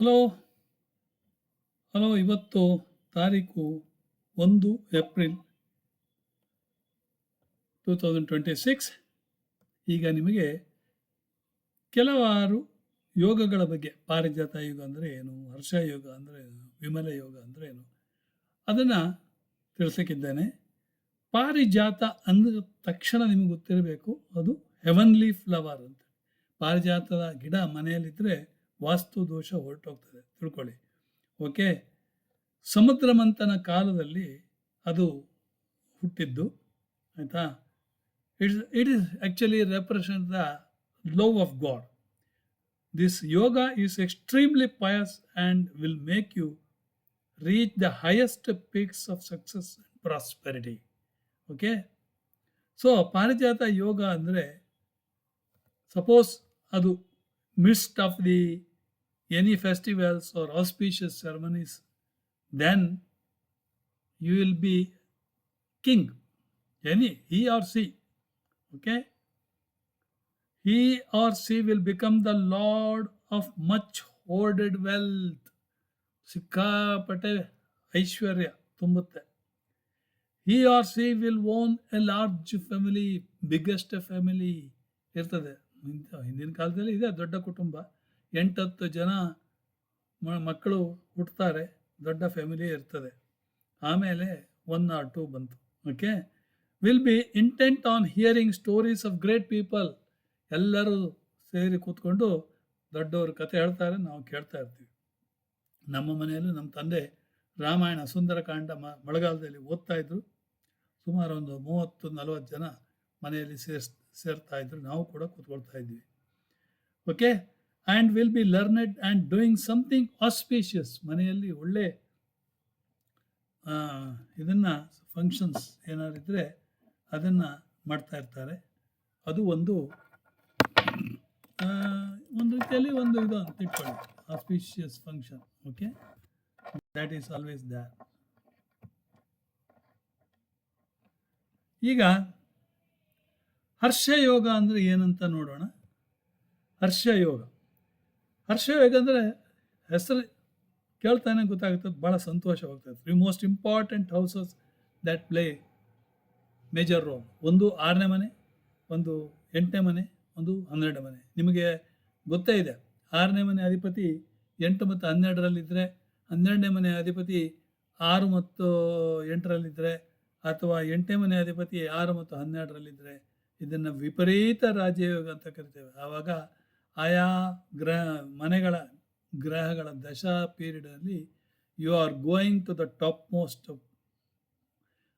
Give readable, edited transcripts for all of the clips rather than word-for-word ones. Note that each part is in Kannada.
ಹಲೋ ಹಲೋ ಇವತ್ತು ತಾರೀಕು 1 ಏಪ್ರಿಲ್ 2026. ಈಗ ನಿಮಗೆ ಕೆಲವಾರು ಯೋಗಗಳ ಬಗ್ಗೆ, ಪಾರಿಜಾತ ಯೋಗ ಅಂದರೆ ಏನು, ಹರ್ಷ ಯೋಗ ಅಂದರೆ ಏನು, ವಿಮಲ ಯೋಗ ಅಂದರೆ ಏನು, ಅದನ್ನು ತಿಳಿಸಕ್ಕಿದ್ದೇನೆ. ಪಾರಿಜಾತ ಅಂದ ತಕ್ಷಣ ನಿಮಗೆ ಗೊತ್ತಿರಬೇಕು, ಅದು ಹೆವನ್ಲಿ ಫ್ಲವರ್ ಅಂತ. ಪಾರಿಜಾತದ ಗಿಡ ಮನೆಯಲ್ಲಿದ್ದರೆ ವಾಸ್ತು ದೋಷ ಹೊರಟೋಗ್ತದೆ, ತಿಳ್ಕೊಳ್ಳಿ. ಓಕೆ. ಸಮುದ್ರ ಮಂಥನ ಕಾಲದಲ್ಲಿ ಅದು ಹುಟ್ಟಿದ್ದು, ಆಯಿತಾ. It is actually represent the love of God. This yoga is extremely pious and will make you reach the highest peaks of success and prosperity. Okay. So Parijata Yoga ಅಂದರೆ, ಸಪೋಸ್ ಅದು midst of any festivals or auspicious ceremonies, then you will be king, he or she. Okay, he or she will become the lord of much hoarded wealth. ಸಿಕ್ಕಾಪಟ್ಟೆ ಐಶ್ವರ್ಯ ತುಂಬುತ್ತೆ. he or she will own a large family, biggest family ಇರ್ತದೆ. ಹಿಂದಿನ ಕಾಲದಲ್ಲಿ ಇದೆ ದೊಡ್ಡ ಕುಟುಂಬ, 8-10 ಜನ ಮಕ್ಕಳು ಹುಟ್ಟುತ್ತಾರೆ, ದೊಡ್ಡ ಫ್ಯಾಮಿಲಿ ಇರ್ತದೆ. ಆಮೇಲೆ 1 or 2 ಬಂತು. Okay. Will be intent on hearing stories of great people. ಎಲ್ಲರೂ ಸೇರಿ ಕೂತ್ಕೊಂಡು ದೊಡ್ಡವರು ಕತೆ ಹೇಳ್ತಾರೆ, ನಾವು ಕೇಳ್ತಾ ಇರ್ತೀವಿ. ನಮ್ಮ ಮನೆಯಲ್ಲೂ ನಮ್ಮ ತಂದೆ ರಾಮಾಯಣ ಸುಂದರಕಾಂಡ ಮಳೆಗಾಲದಲ್ಲಿ ಓದ್ತಾ ಇದ್ರು. ಸುಮಾರು ಒಂದು 30-40 ಜನ ಮನೆಯಲ್ಲಿ ಸೇರ್ತಾ ಇದ್ರು, ನಾವು ಕೂಡ ಕೂತ್ಕೊಳ್ತಾ ಇದ್ವಿ. Okay. And will be learned and doing something auspicious. ಮನೆಯಲ್ಲಿ ಒಳ್ಳೆ ಇದನ್ನು ಫಂಕ್ಷನ್ಸ್ ಏನಾರಿದ್ರೆ ಅದನ್ನು ಮಾಡ್ತಾ ಇರ್ತಾರೆ. ಅದು ಒಂದು ರೀತಿಯಲ್ಲಿ ಒಂದು ಇದು ಅಂತ ಇಟ್ಕೊಳ್ಳಿ, auspicious function. Okay. That is always there. ಈಗ ಹರ್ಷಯೋಗ ಅಂದರೆ ಏನಂತ ನೋಡೋಣ. ಹರ್ಷಯೋಗ ಅಂದರೆ ಹೆಸರು ಕೇಳ್ತಾನೆ ಗೊತ್ತಾಗುತ್ತೆ, ಭಾಳ ಸಂತೋಷವಾಗ್ತದೆ. 3 most important houses that play major role. ಒಂದು 6ನೇ ಮನೆ, ಒಂದು 8ನೇ ಮನೆ, ಒಂದು 12ನೇ ಮನೆ. ನಿಮಗೆ ಗೊತ್ತೇ ಇದೆ, 6ನೇ ಮನೆ ಅಧಿಪತಿ 8 ಮತ್ತು 12ರಲ್ಲಿದ್ದರೆ, 12ನೇ ಮನೆ ಅಧಿಪತಿ 6 ಮತ್ತು 8ರಲ್ಲಿದ್ದರೆ, ಅಥವಾ 8ನೇ ಮನೆ ಅಧಿಪತಿ 6 ಮತ್ತು 12ರಲ್ಲಿದ್ದರೆ, ಇದನ್ನು ವಿಪರೀತ ರಾಜಯೋಗ ಅಂತ ಕರಿತೇವೆ. ಆವಾಗ ಆಯಾ ಗ್ರಹಗಳ ದಶಾ ಪೀರಿಯಡಲ್ಲಿ you are going to the top most.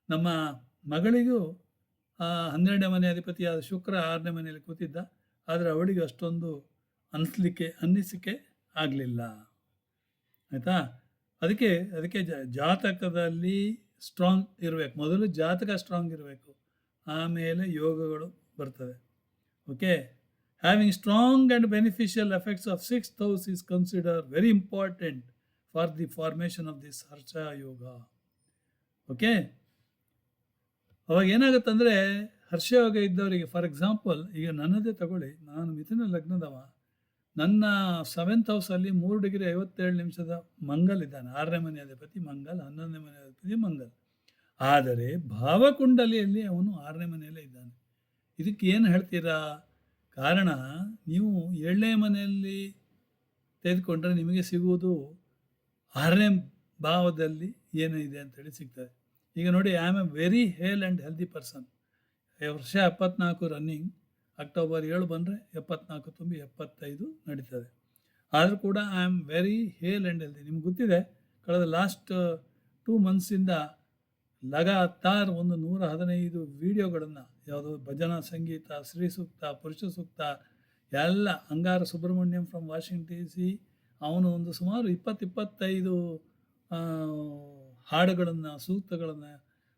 ನಮ್ಮ ಮಗಳಿಗೂ 12ನೇ ಮನೆ ಅಧಿಪತಿಯಾದ ಶುಕ್ರ 6ನೇ ಮನೆಯಲ್ಲಿ ಕೂತಿದ್ದ, ಆದರೆ ಅವಳಿಗೆ ಅಷ್ಟೊಂದು ಅನ್ನಿಸಿಕೆ ಆಗಲಿಲ್ಲ, ಆಯಿತಾ. ಅದಕ್ಕೆ ಜಾತಕದಲ್ಲಿ ಸ್ಟ್ರಾಂಗ್ ಇರಬೇಕು. ಮೊದಲು ಜಾತಕ ಸ್ಟ್ರಾಂಗ್ ಇರಬೇಕು, ಆಮೇಲೆ ಯೋಗಗಳು ಬರ್ತವೆ. Okay. Having strong and beneficial effects of 6th house is consider very important for the formation of this Harsha Yoga. Okay. ಅವಾಗ ಏನಾಗುತ್ತಂದರೆ, ಹರ್ಷಯೋಗ ಇದ್ದವರಿಗೆ, ಫಾರ್ ಎಕ್ಸಾಂಪಲ್ ಈಗ ನನ್ನದೇ ತಗೊಳ್ಳಿ, ನಾನು ಮಿಥುನ ಲಗ್ನದವ. ನನ್ನ 7th ಹೌಸಲ್ಲಿ 3 ಡಿಗ್ರಿ 57 ನಿಮಿಷದ ಮಂಗಲ್ ಇದ್ದಾನೆ. 6ನೇ ಮನೆ ಅಧಿಪತಿ ಮಂಗಲ್, 11ನೇ ಮನೆ ಅಧಿಪತಿ ಮಂಗಲ್. ಆದರೆ ಭಾವಕುಂಡಲಿಯಲ್ಲಿ ಅವನು 6ನೇ ಮನೆಯಲ್ಲೇ ಇದ್ದಾನೆ. ಇದಕ್ಕೆ ಏನು ಹೇಳ್ತೀರಾ? ಕಾರಣ, ನೀವು 7ನೇ ಮನೆಯಲ್ಲಿ ತೆಗೆದುಕೊಂಡ್ರೆ ನಿಮಗೆ ಸಿಗುವುದು 6ನೇ ಭಾವದಲ್ಲಿ ಏನಿದೆ ಅಂತೇಳಿ ಸಿಗ್ತದೆ. ಈಗ ನೋಡಿ, I am A very he'll and healthy person. ವರ್ಷ 74 ರನ್ನಿಂಗ್. ಅಕ್ಟೋಬರ್ 7 ಬಂದರೆ 74 ತುಂಬಿ 75 ನಡೀತದೆ. ಆದರೂ ಕೂಡ I am very he'll and healthy. ನಿಮ್ಗೆ ಗೊತ್ತಿದೆ, ಕಳೆದ ಲಾಸ್ಟ್ 2 ಮಂತ್ಸಿಂದ ಲಗಾತಾರ್ 115 ವಿಡಿಯೋಗಳನ್ನು, ಯಾವುದೋ ಭಜನಾ ಸಂಗೀತ, ಶ್ರೀ ಸೂಕ್ತ, ಪುರುಷ ಸೂಕ್ತ ಎಲ್ಲ, ಅಂಗಾರ ಸುಬ್ರಹ್ಮಣ್ಯಂ ಫ್ರಮ್ ವಾಷಿಂಗ್ಟನ್ DC, ಅವನು ಒಂದು ಸುಮಾರು 20-25 ಹಾಡುಗಳನ್ನು, ಸೂಕ್ತಗಳನ್ನು,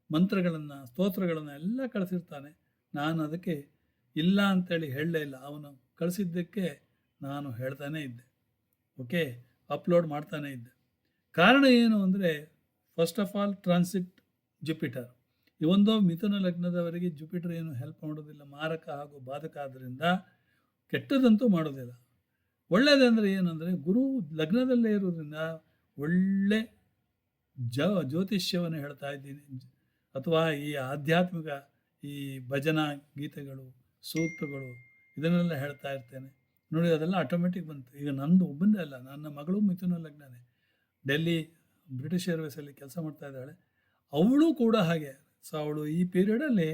ಮಂತ್ರಗಳನ್ನು, ಸ್ತೋತ್ರಗಳನ್ನು ಎಲ್ಲ ಕಳಿಸಿರ್ತಾನೆ. ನಾನು ಅದಕ್ಕೆ ಇಲ್ಲ ಅಂತೇಳಿ ಹೇಳಲೇ ಇಲ್ಲ. ಅವನು ಕಳಿಸಿದ್ದಕ್ಕೆ ನಾನು ಹೇಳ್ತಾನೇ ಇದ್ದೆ. ಓಕೆ. ಅಪ್ಲೋಡ್ ಮಾಡ್ತಾನೇ ಇದ್ದೆ. ಕಾರಣ ಏನು ಅಂದರೆ, first of all transit Jupiter. ಇವೊಂದು ಮಿಥುನ ಲಗ್ನದವರಿಗೆ ಜುಪಿಟರ್ ಏನು ಹೆಲ್ಪ್ ಮಾಡೋದಿಲ್ಲ, ಮಾರಕ ಹಾಗೂ ಬಾಧಕ. ಆದ್ದರಿಂದ ಕೆಟ್ಟದಂತೂ ಮಾಡೋದಿಲ್ಲ. ಒಳ್ಳೆಯದಂದರೆ ಏನಂದರೆ ಗುರು ಲಗ್ನದಲ್ಲೇ ಇರೋದ್ರಿಂದ ಒಳ್ಳೆ ಜ್ಯೋತಿಷ್ಯವನ್ನು ಹೇಳ್ತಾ ಇದ್ದೀನಿ, ಅಥವಾ ಈ ಆಧ್ಯಾತ್ಮಿಕ ಈ ಭಜನಾ ಗೀತೆಗಳು, ಸೂಕ್ತಗಳು ಇದನ್ನೆಲ್ಲ ಹೇಳ್ತಾ ಇರ್ತೇನೆ ನೋಡಿ. ಅದೆಲ್ಲ ಆಟೋಮೆಟಿಕ್ ಬಂತು. ಈಗ ನಂದು ಒಬ್ಬಂದೇ ಅಲ್ಲ, ನನ್ನ ಮಗಳು ಮಿಥುನ ಲಗ್ನನೇ, ಡೆಲ್ಲಿ ಬ್ರಿಟಿಷ್ ಏರ್ವೇಸಲ್ಲಿ ಕೆಲಸ ಮಾಡ್ತಾ ಇದ್ದಾಳೆ. ಅವಳು ಕೂಡ ಹಾಗೆ. ಸೊ ಅವಳು ಈ ಪೀರಿಯಡಲ್ಲಿ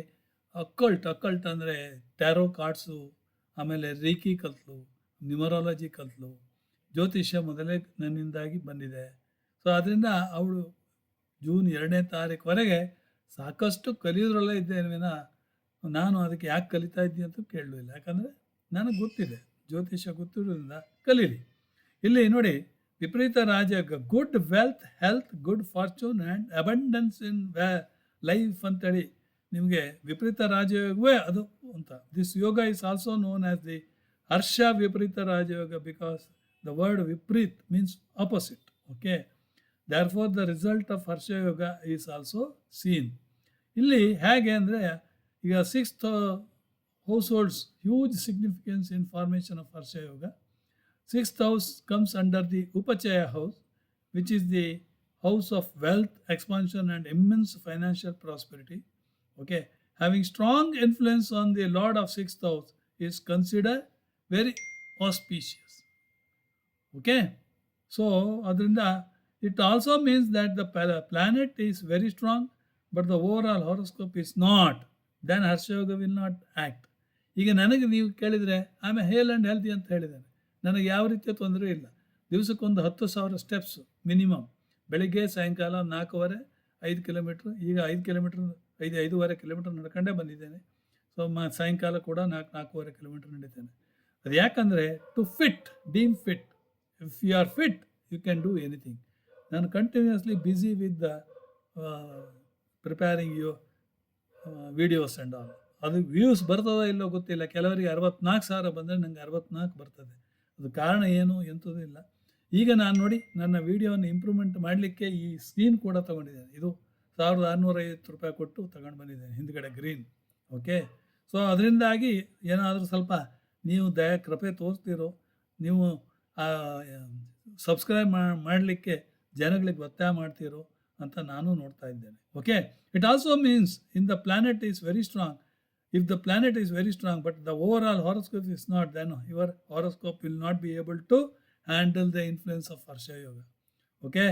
ಅಕ್ಕಲ್ಟ್ ಅಂದರೆ ಟ್ಯಾರೋ ಕಾರ್ಡ್ಸು, ಆಮೇಲೆ ರೀಕಿ ಕಲ್ತಲು, ನ್ಯೂಮರಾಲಜಿ ಕಲ್ತಲು, ಜ್ಯೋತಿಷ್ಯ ಮೊದಲೇ ನನ್ನಿಂದಾಗಿ ಬಂದಿದೆ. ಸೊ ಅದರಿಂದ ಅವಳು ಜೂನ್ 2ನೇ ತಾರೀಕುವರೆಗೆ ಸಾಕಷ್ಟು ಕಲಿಯೋದ್ರಲ್ಲೇ ಇದ್ದೇನೆ ವಿನ ನಾನು ಅದಕ್ಕೆ ಯಾಕೆ ಕಲಿತಾ ಇದ್ದೀನಿ ಅಂತ ಕೇಳಲಿಲ್ಲ. ಯಾಕಂದರೆ ನನಗೆ ಗೊತ್ತಿದೆ, ಜ್ಯೋತಿಷ್ಯ ಗೊತ್ತಿರೋದ್ರಿಂದ ಕಲೀಲಿ. ಇಲ್ಲಿ ನೋಡಿ, Viparita Rajayoga, good wealth, health, good fortune and abundance in life ಅಂತೇಳಿ ನಿಮಗೆ ವಿಪರೀತ ರಾಜಯೋಗವೇ ಅದು ಅಂತ. This yoga is also known as the Harsha Viparita Rajayoga, because the word viparit means opposite. Okay, therefore the result of Harsha Yoga is also seen. ಇಲ್ಲಿ ಹೇಗೆ ಅಂದರೆ, ಈಗ 6th households huge significance in formation of Harsha Yoga. 6th house comes under the Upachaya house, which is the house of wealth, expansion and immense financial prosperity. Okay, having strong influence on the Lord of 6th house is considered very auspicious. Okay, so ಅದರಿಂದ it also means that the planet is very strong, but the overall horoscope is not. Then Harsha Yoga will not act. ಈಗ ನನಗೆ ನೀವು ಕೇಳಿದರೆ I am he'll and healthy ಅಂತ ಹೇಳಿದ್ದೇನೆ. ನನಗೆ ಯಾವ ರೀತಿಯ ತೊಂದರೆ ಇಲ್ಲ. ದಿವಸಕ್ಕೊಂದು 10,000 ಸ್ಟೆಪ್ಸ್ ಮಿನಿಮಮ್, ಬೆಳಿಗ್ಗೆ ಸಾಯಂಕಾಲ 4:15 5 ಕಿಲೋಮೀಟ್ರ್. ಈಗ 5 ಕಿಲೋಮೀಟ್ರ್ 5.5 ಕಿಲೋಮೀಟ್ರ್ ನಡ್ಕೊಂಡೇ ಬಂದಿದ್ದೇನೆ. ಸೊ ಸಾಯಂಕಾಲ ಕೂಡ 4.5 ಕಿಲೋಮೀಟ್ರ್ ನಡೀತೇನೆ. ಅದು ಯಾಕಂದರೆ to deem fit. If you are fit you can do anything. ನಾನು continuously busy with the preparing you videos and all. ಅದು ವ್ಯೂಸ್ ಬರ್ತದೋ ಇಲ್ಲೋ ಗೊತ್ತಿಲ್ಲ. ಕೆಲವರಿಗೆ 64,000 ಬಂದರೆ ನನಗೆ 64 ಬರ್ತದೆ. ಅದು ಕಾರಣ ಏನು ಎಂಥದೂ ಇಲ್ಲ. ಈಗ ನಾನು ನೋಡಿ, ನನ್ನ ವೀಡಿಯೋವನ್ನು ಇಂಪ್ರೂವ್ಮೆಂಟ್ ಮಾಡಲಿಕ್ಕೆ ಈ ಸ್ಕ್ರೀನ್ ಕೂಡ ತೊಗೊಂಡಿದ್ದೇನೆ. ಇದು 1,650 ರೂಪಾಯಿ ಕೊಟ್ಟು ತಗೊಂಡು ಬಂದಿದ್ದೇನೆ, ಹಿಂದ್ಗಡೆ ಗ್ರೀನ್. ಓಕೆ, ಸೊ ಅದರಿಂದಾಗಿ ಏನಾದರೂ ಸ್ವಲ್ಪ ನೀವು ಕೃಪೆ ತೋರಿಸ್ತೀರೋ, ನೀವು ಸಬ್ಸ್ಕ್ರೈಬ್ ಮಾಡಲಿಕ್ಕೆ ಜನಗಳಿಗೆ ಒತ್ತಾಯ ಮಾಡ್ತೀರೋ ಅಂತ ನಾನು ನೋಡ್ತಾ ಇದ್ದೇನೆ. Okay, it also means in the planet is very strong. If the planet is very strong but the overall horoscope is not, then your horoscope will not be able to handle the influence of Harsha Yoga. Okay,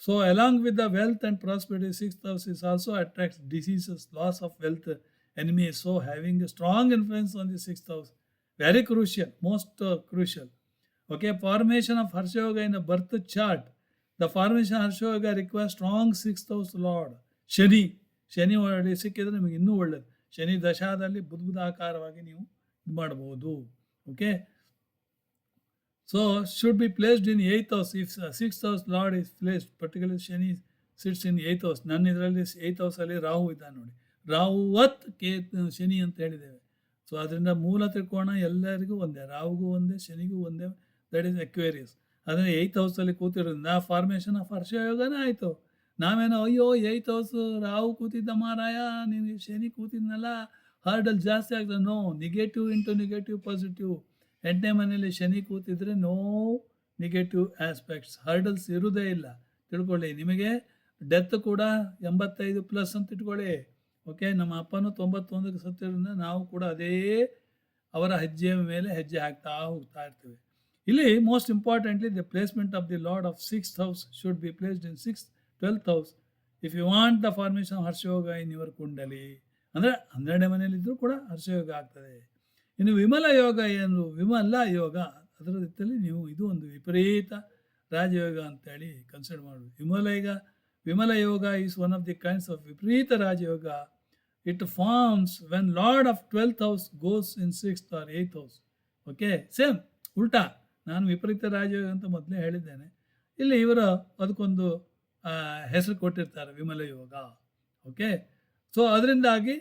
so along with the wealth and prosperity, 6th house is also attracts diseases, loss of wealth, enemies. So having a strong influence on the 6th house, very crucial, most crucial. Okay, formation of Harsha Yoga in a birth chart. The formation of Harsha Yoga requires strong 6th house lord. Shani ಒಳ್ಳೆ ಸಿಕ್ಕಿದ್ರೆ ನಿಮಗೆ ಇನ್ನೂ ಒಳ್ಳೆಯದು. ಶನಿ ದಶಾದಲ್ಲಿ ಬುದ್ಧಾಕಾರವಾಗಿ ನೀವು ಇದು ಮಾಡಬಹುದು. Okay, so should be placed in 8th house. If 6th house lord is placed, particular Shani sits in 8th house. ನನ್ನ ಇದರಲ್ಲಿ 8th house ರಾಹು ಇದ್ದಾನೆ ನೋಡಿ. ರಾಹುವತ್ ಶನಿ ಅಂತ ಹೇಳಿದ್ದೇವೆ. ಸೊ ಅದರಿಂದ ಮೂಲ ತ್ರಿಕೋಣ ಎಲ್ಲರಿಗೂ ಒಂದೇ, ರಾಹುಗೂ ಒಂದೇ, ಶನಿಗೂ ಒಂದೇ. That is Aquarius. ಅದನ್ನು 8th house ಕೂತಿರೋದ್ರಿಂದ ಫಾರ್ಮೇಷನ್ ಆಫ್ ಹರ್ಷ ಯೋಗನೇ ಆಯಿತು. ನಾವೇನೋ ಅಯ್ಯೋ 8th house ರಾಹು ಕೂತಿದ್ದ ಮಾರಾಯ, ನೀವು ಶನಿ ಕೂತಿದ್ನಲ್ಲ, ಹರ್ಡಲ್ ಜಾಸ್ತಿ ಆಗ್ತದೆ. No, negative into negative positive. 8ನೇ ಮನೆಯಲ್ಲಿ ಶನಿ ಕೂತಿದ್ರೆ ನೋ ನೆಗೆಟಿವ್ ಆಸ್ಪೆಕ್ಟ್ಸ್, ಹರ್ಡಲ್ಸ್ ಇರುವುದೇ ಇಲ್ಲ. ತಿಳ್ಕೊಳ್ಳಿ. ನಿಮಗೆ ಡೆತ್ ಕೂಡ 85+ ಅಂತ ಇಟ್ಕೊಳ್ಳಿ. ಓಕೆ, ನಮ್ಮ ಅಪ್ಪನೂ 91ಕ್ಕೆ ಸತ್ತಿರೋದ್ರಿಂದ ನಾವು ಕೂಡ ಅದೇ ಅವರ ಹೆಜ್ಜೆಯ ಮೇಲೆ ಹೆಜ್ಜೆ ಹಾಕ್ತಾ ಹೋಗ್ತಾ ಇರ್ತೀವಿ. ಇಲ್ಲಿ most importantly the placement of the lord of 6th house should be placed in 6th, 12th house if you want the formation of Harshayoga in your kundali. ಅಂದರೆ 12ನೇ ಮನೆಯಲ್ಲಿದ್ದರೂ ಕೂಡ ಹರ್ಷಯೋಗ ಆಗ್ತದೆ. ಇನ್ನು ವಿಮಲ ಯೋಗ ಏನು? ವಿಮಲ ಯೋಗ ಅದರ ರೀತಿಯಲ್ಲಿ ನೀವು ಇದು ಒಂದು ವಿಪರೀತ ರಾಜಯೋಗ ಅಂತೇಳಿ ಕನ್ಸಿಡರ್ ಮಾಡೋದು. Vimala yoga is one of the kinds of Viparita Rajayoga. It forms when lord of 12th house ಗೋಸ್ ಇನ್ 6th or 8th house. Okay, same ಉಲ್ಟಾ. ನಾನು ವಿಪರೀತ ರಾಜಯೋಗ ಅಂತ ಮೊದಲೇ ಹೇಳಿದ್ದೇನೆ. ಇಲ್ಲಿ ಇವರು ಅದಕ್ಕೊಂದು ಹೆಸರು ಕೊಟ್ಟಿರ್ತಾರೆ, ವಿಮಲ ಯೋಗ. ಓಕೆ, ಸೊ ಅದರಿಂದಾಗಿ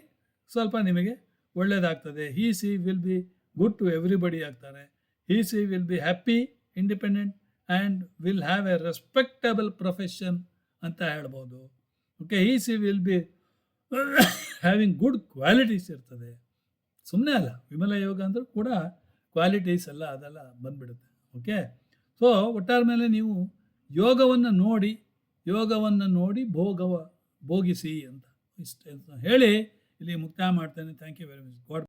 ಸ್ವಲ್ಪ ನಿಮಗೆ ಒಳ್ಳೆಯದಾಗ್ತದೆ. She will be good to everybody ಆಗ್ತಾರೆ. She will be happy, independent and will have a respectable profession ಅಂತ ಹೇಳ್ಬೋದು. Okay, she will be having good qualities ಇರ್ತದೆ. ಸುಮ್ಮನೆ ಅಲ್ಲ, ವಿಮಲ ಯೋಗ ಅಂದರೂ ಕೂಡ ಕ್ವಾಲಿಟೀಸ್ ಎಲ್ಲ ಅದೆಲ್ಲ ಬಂದ್ಬಿಡುತ್ತೆ. ಓಕೆ. ಸೊ ಒಟ್ಟಾರೆ ಮೇಲೆ ನೀವು ಯೋಗವನ್ನು ನೋಡಿ ಭೋಗಿಸಿ ಅಂತ ಇಷ್ಟು ಅಂತ ಹೇಳಿ ಇಲ್ಲಿ ಮುಕ್ತಾಯ ಮಾಡ್ತೇನೆ. Thank you very much. God